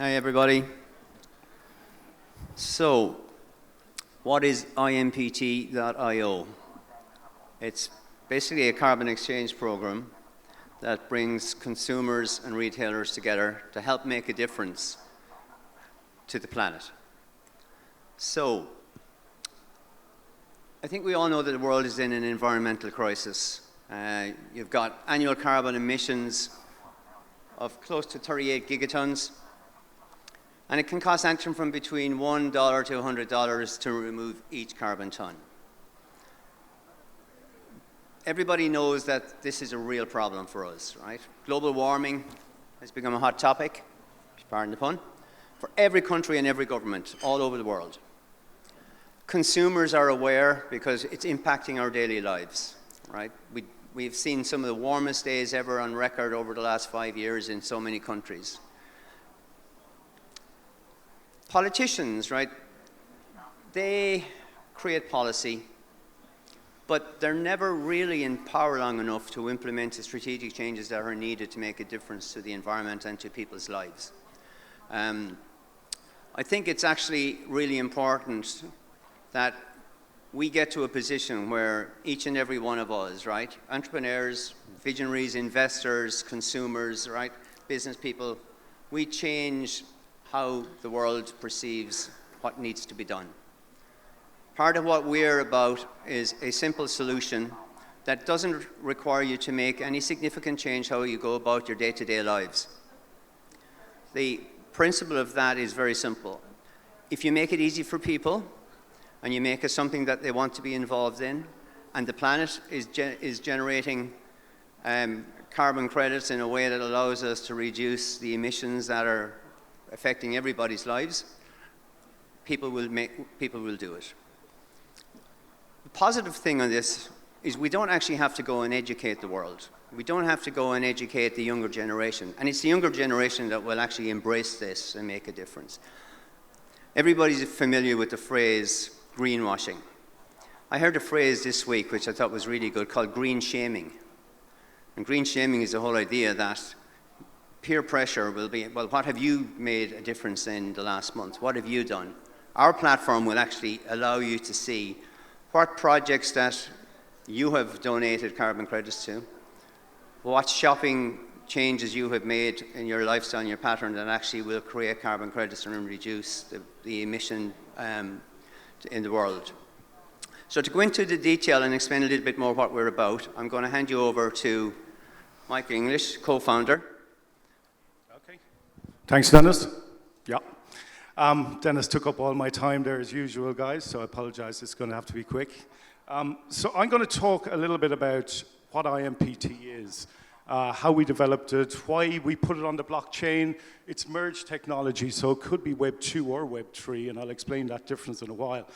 Hi, everybody. So, what is IMPT.io? It's basically a carbon exchange program that brings consumers and retailers together to help make a difference to the planet. So, I think we all know that the world is in an environmental crisis. You've got annual carbon emissions of close to 38 gigatons, and it can cost anything from between $1 to $100 to remove each carbon ton. Everybody knows that this is a real problem for us, right? Global warming has become a hot topic, pardon the pun, for every country and every government all over the world. Consumers are aware because it's impacting our daily lives, right? We've seen some of the warmest days ever on record over the last 5 years in so many countries. Politicians, right, they create policy, but they're never really in power long enough to implement the strategic changes that are needed to make a difference to the environment and to people's lives. I think it's actually really important that we get to a position where each and every one of us, right, entrepreneurs, visionaries, investors, consumers, right, business people, we change how the world perceives what needs to be done. Part of what we're about is a simple solution that doesn't require you to make any significant change how you go about your day-to-day lives. The principle of that is very simple. If you make it easy for people, and you make it something that they want to be involved in, and the planet is generating carbon credits in a way that allows us to reduce the emissions that are affecting everybody's lives, people will do it. The positive thing on this is we don't actually have to go and educate the world. We don't have to go and educate the younger generation, and it's the younger generation that will actually embrace this and make a difference. Everybody's familiar with the phrase greenwashing. I heard a phrase this week which I thought was really good called green shaming. And green shaming is the whole idea that peer pressure will be, well, what have you made a difference in the last month? What have you done? Our platform will actually allow you to see what projects that you have donated carbon credits to, what shopping changes you have made in your lifestyle and your pattern that actually will create carbon credits and reduce the emission in the world. So to go into the detail and explain a little bit more what we're about, I'm going to hand you over to Mike English, co-founder. Okay. Thanks, Dennis. Yeah. Dennis took up all my time there as usual, guys, so I apologize. It's going to have to be quick. So I'm going to talk a little bit about what IMPT is, how we developed it, why we put it on the blockchain. It's merged technology, so it could be Web 2 or Web 3, and I'll explain that difference in a while.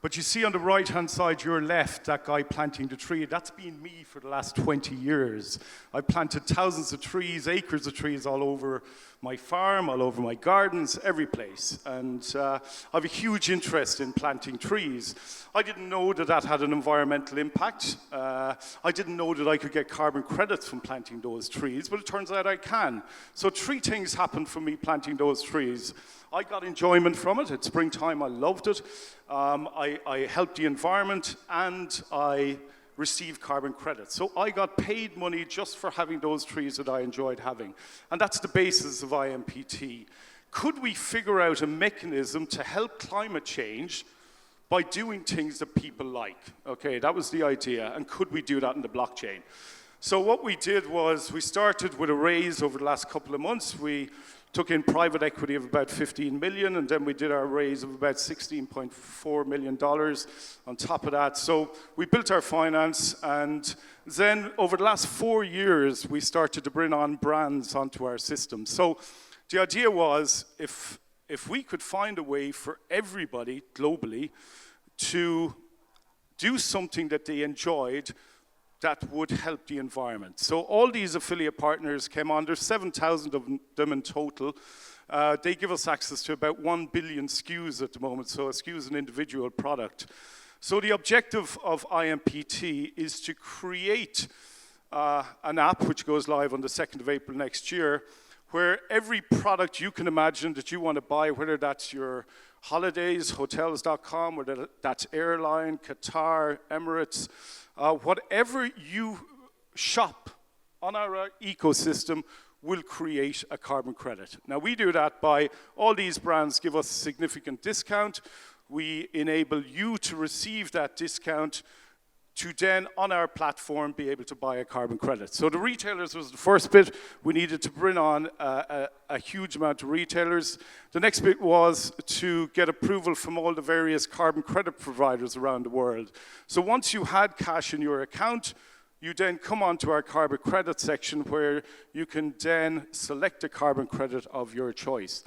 But you see on the right-hand side, your left, that guy planting the tree, that's been me for the last 20 years. I've planted thousands of trees, acres of trees all over my farm, all over my gardens, every place. And I have a huge interest in planting trees. I didn't know that that had an environmental impact. I didn't know that I could get carbon credits from planting those trees, but it turns out I can. So 3 things happened for me planting those trees. I got enjoyment from it. It's springtime, I loved it. I helped the environment, and I received carbon credits. So I got paid money just for having those trees that I enjoyed having. And that's the basis of IMPT. Could we figure out a mechanism to help climate change by doing things that people like? Okay, that was the idea. And could we do that in the blockchain? So what we did was we started with a raise over the last couple of months. We took in private equity of about 15 million, and then we did our raise of about $16.4 million on top of that. So we built our finance, and then over the last 4 years, we started to bring on brands onto our system. So the idea was if we could find a way for everybody globally to do something that they enjoyed that would help the environment. So all these affiliate partners came on. There's 7,000 of them in total. They give us access to about 1 billion SKUs at the moment. So a SKU is an individual product. So the objective of IMPT is to create an app which goes live on the 2nd of April next year, where every product you can imagine that you want to buy, whether that's your holidays, hotels.com, whether that's airline, Qatar, Emirates, whatever you shop on our ecosystem will create a carbon credit. Now, we do that by all these brands give us a significant discount. We enable you to receive that discount to then, on our platform, be able to buy a carbon credit. So the retailers was the first bit. We needed to bring on a huge amount of retailers. The next bit was to get approval from all the various carbon credit providers around the world. So once you had cash in your account, you then come onto our carbon credit section where you can then select a carbon credit of your choice.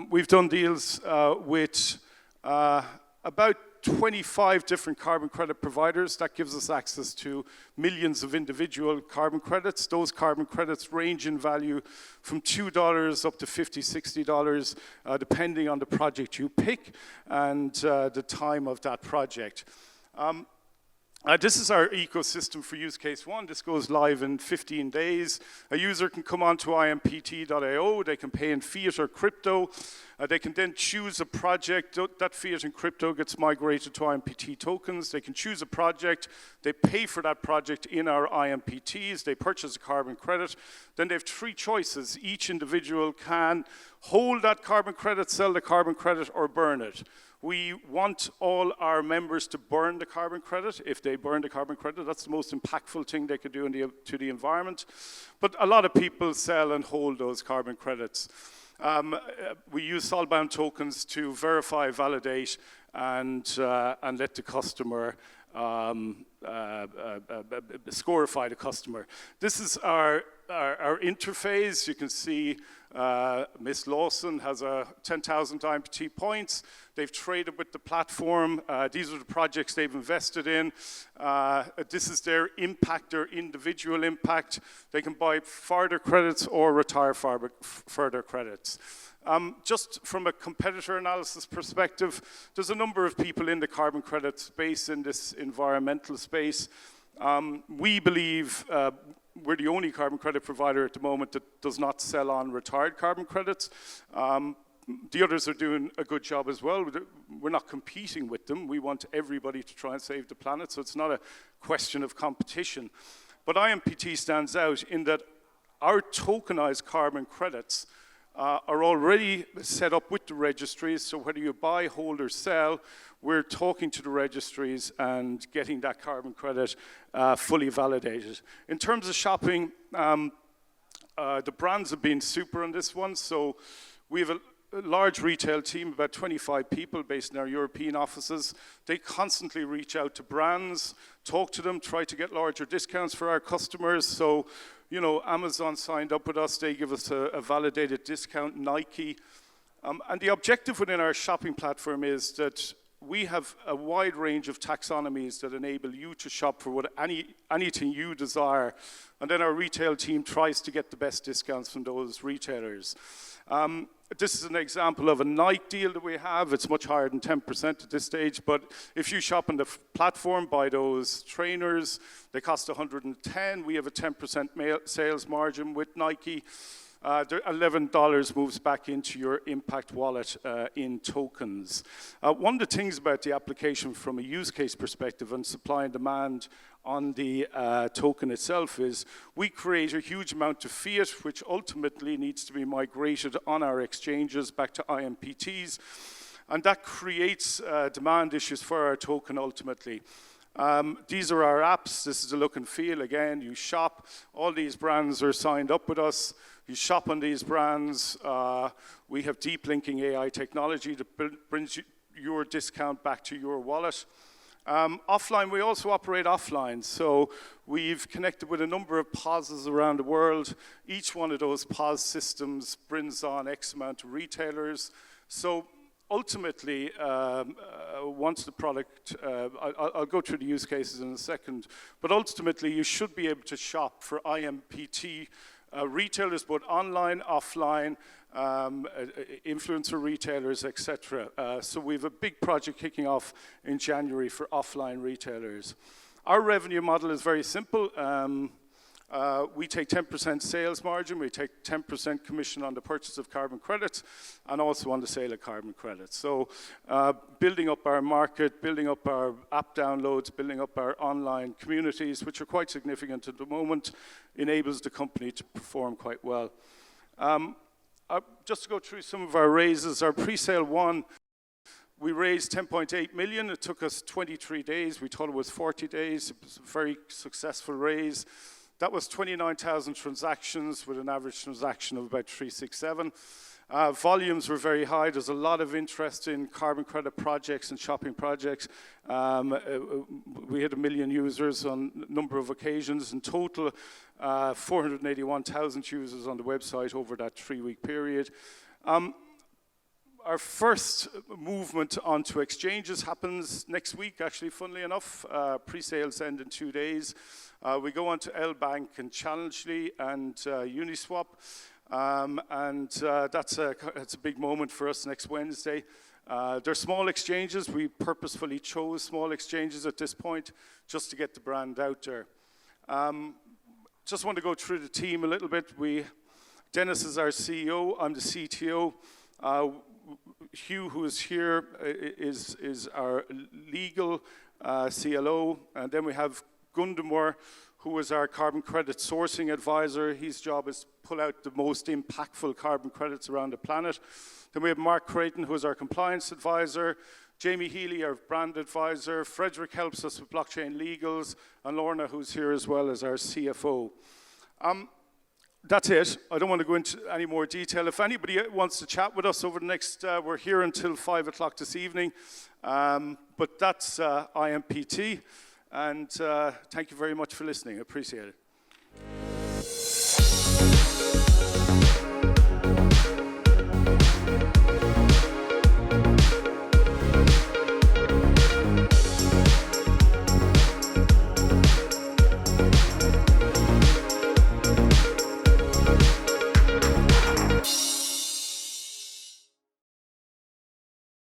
We've done deals with about 25 different carbon credit providers. That gives us access to millions of individual carbon credits. Those carbon credits range in value from $2 up to $50, $60, depending on the project you pick and the time of that project. This is our ecosystem for use case one. This goes live in 15 days. A user can come onto impt.io. They can pay in fiat or crypto. They can then choose a project. That fiat and crypto gets migrated to IMPT tokens. They can choose a project. They pay for that project in our IMPTs. They purchase a carbon credit. Then they have three choices. Each individual can hold that carbon credit, sell the carbon credit, or burn it. We want all our members to burn the carbon credit. If they burn the carbon credit, that's the most impactful thing they could do to the environment. But a lot of people sell and hold those carbon credits. We use Solbound tokens to verify, validate, and let the customer scoreify the customer. This is our interface. You can see Miss Lawson has 10,000 IMPT points. They've traded with the platform. These are the projects they've invested in. This is their impact, their individual impact. They can buy further credits or retire further credits. Just from a competitor analysis perspective, there's a number of people in the carbon credit space, in this environmental space. We believe we're the only carbon credit provider at the moment that does not sell on retired carbon credits. The others are doing a good job as well. We're not competing with them. We want everybody to try and save the planet, so it's not a question of competition. But IMPT stands out in that our tokenized carbon credits are already set up with the registries, so whether you buy, hold, or sell, we're talking to the registries and getting that carbon credit fully validated. In terms of shopping, the brands have been super on this one, so we have a large retail team, about 25 people based in our European offices. They constantly reach out to brands, talk to them, try to get larger discounts for our customers. So, you know, Amazon signed up with us. They give us a validated discount, Nike. And the objective within our shopping platform is that we have a wide range of taxonomies that enable you to shop for anything you desire. And then our retail team tries to get the best discounts from those retailers. This is an example of a Nike deal that we have. It's much higher than 10% at this stage, but if you shop on the platform, buy those trainers, they cost $110. We have a 10% sales margin with Nike. $11 moves back into your impact wallet in tokens. One of the things about the application from a use case perspective and supply and demand on the token itself is we create a huge amount of fiat, which ultimately needs to be migrated on our exchanges back to IMPTs, and that creates demand issues for our token ultimately. These are our apps. This is the look and feel. Again, you shop. All these brands are signed up with us. You shop on these brands. We have deep linking AI technology that brings your discount back to your wallet. Offline, we also operate offline. So we've connected with a number of POSs around the world. Each one of those POS systems brings on X amount of retailers. So ultimately, once the product, I'll go through the use cases in a second, but ultimately you should be able to shop for IMPT retailers, both online, offline, influencer retailers, etc. So we have a big project kicking off in January for offline retailers. Our revenue model is very simple. We take 10% sales margin, we take 10% commission on the purchase of carbon credits, and also on the sale of carbon credits. So building up our market, building up our app downloads, building up our online communities, which are quite significant at the moment, enables the company to perform quite well. Just to go through some of our raises, our pre-sale one, we raised 10.8 million. It took us 23 days. We thought it was 40 days. It was a very successful raise. That was 29,000 transactions with an average transaction of about 367. Volumes were very high. There's a lot of interest in carbon credit projects and shopping projects. We had 1 million users on a number of occasions. In total, 481,000 users on the website over that 3-week period. Our first movement onto exchanges happens next week, actually, funnily enough. Pre-sales end in 2 days. We go on to LBank and Challengely and Uniswap. That's a big moment for us next Wednesday. They're small exchanges. We purposefully chose small exchanges at this point just to get the brand out there. Just want to go through the team a little bit. Dennis is our CEO. I'm the CTO. Hugh, who is here, is our legal CLO. And then we have Gundamur, who is our carbon credit sourcing advisor. His job is to pull out the most impactful carbon credits around the planet. Then we have Mark Creighton, who is our compliance advisor. Jamie Healy, our brand advisor. Frederick helps us with blockchain legals. And Lorna, who's here as well, as our CFO. That's it. I don't want to go into any more detail. If anybody wants to chat with us over the next, we're here until 5 o'clock this evening. But that's IMPT. And thank you very much for listening. I appreciate it.